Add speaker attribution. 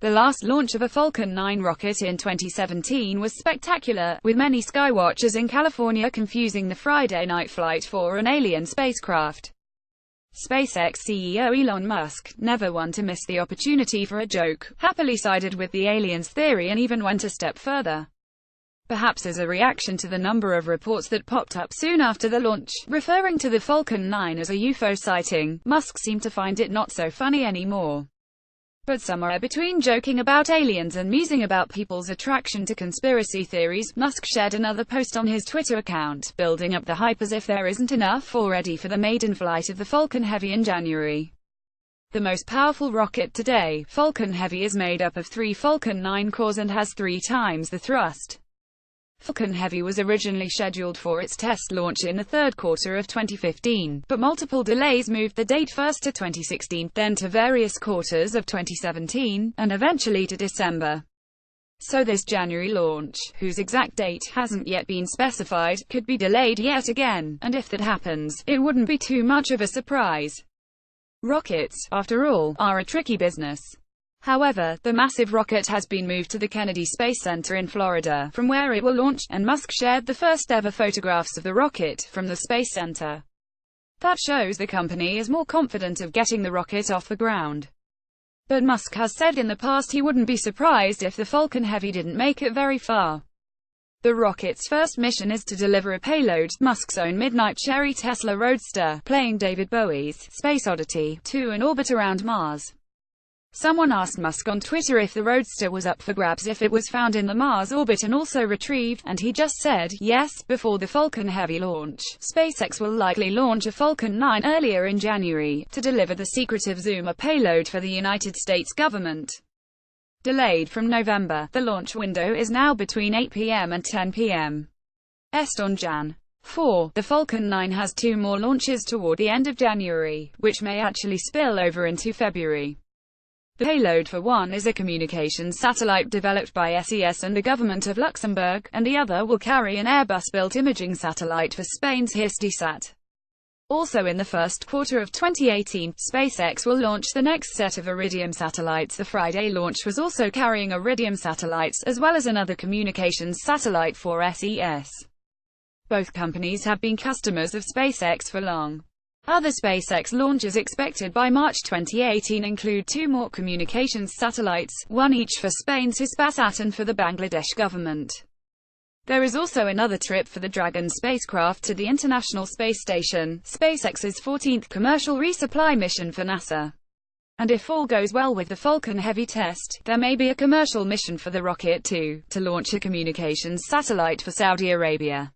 Speaker 1: The last launch of a Falcon 9 rocket in 2017 was spectacular, with many skywatchers in California confusing the Friday night flight for an alien spacecraft. SpaceX CEO Elon Musk, never one to miss the opportunity for a joke, happily sided with the aliens theory and even went a step further. Perhaps as a reaction to the number of reports that popped up soon after the launch, referring to the Falcon 9 as a UFO sighting, Musk seemed to find it not so funny anymore. But somewhere between joking about aliens and musing about people's attraction to conspiracy theories, Musk shared another post on his Twitter account, building up the hype as if there isn't enough already for the maiden flight of the Falcon Heavy in January. The most powerful rocket today, Falcon Heavy is made up of 3 Falcon 9 cores and has 3 times the thrust. Falcon Heavy was originally scheduled for its test launch in the third quarter of 2015, but multiple delays moved the date first to 2016, then to various quarters of 2017, and eventually to December. So this January launch, whose exact date hasn't yet been specified, could be delayed yet again, and if that happens, it wouldn't be too much of a surprise. Rockets, after all, are a tricky business. However, the massive rocket has been moved to the Kennedy Space Center in Florida, from where it will launch, and Musk shared the first ever photographs of the rocket from the Space Center. That shows the company is more confident of getting the rocket off the ground. But Musk has said in the past he wouldn't be surprised if the Falcon Heavy didn't make it very far. The rocket's first mission is to deliver a payload, Musk's own midnight cherry Tesla Roadster, playing David Bowie's Space Oddity, to an orbit around Mars. Someone asked Musk on Twitter if the Roadster was up for grabs if it was found in the Mars orbit and also retrieved, and he just said, yes, before the Falcon Heavy launch. SpaceX will likely launch a Falcon 9 earlier in January, to deliver the secretive Zuma payload for the United States government. Delayed from November, the launch window is now between 8 p.m. and 10 p.m. Est on Jan. 4. The Falcon 9 has 2 more launches toward the end of January, which may actually spill over into February. The payload for one is a communications satellite developed by SES and the government of Luxembourg, and the other will carry an Airbus-built imaging satellite for Spain's Hisdesat. Also in the first quarter of 2018, SpaceX will launch the next set of Iridium satellites. The Friday launch was also carrying Iridium satellites, as well as another communications satellite for SES. Both companies have been customers of SpaceX for long. Other SpaceX launches expected by March 2018 include 2 more communications satellites, one each for Spain's Hisdesat and for the Bangladesh government. There is also another trip for the Dragon spacecraft to the International Space Station, SpaceX's 14th commercial resupply mission for NASA. And if all goes well with the Falcon Heavy test, there may be a commercial mission for the rocket too, to launch a communications satellite for Saudi Arabia.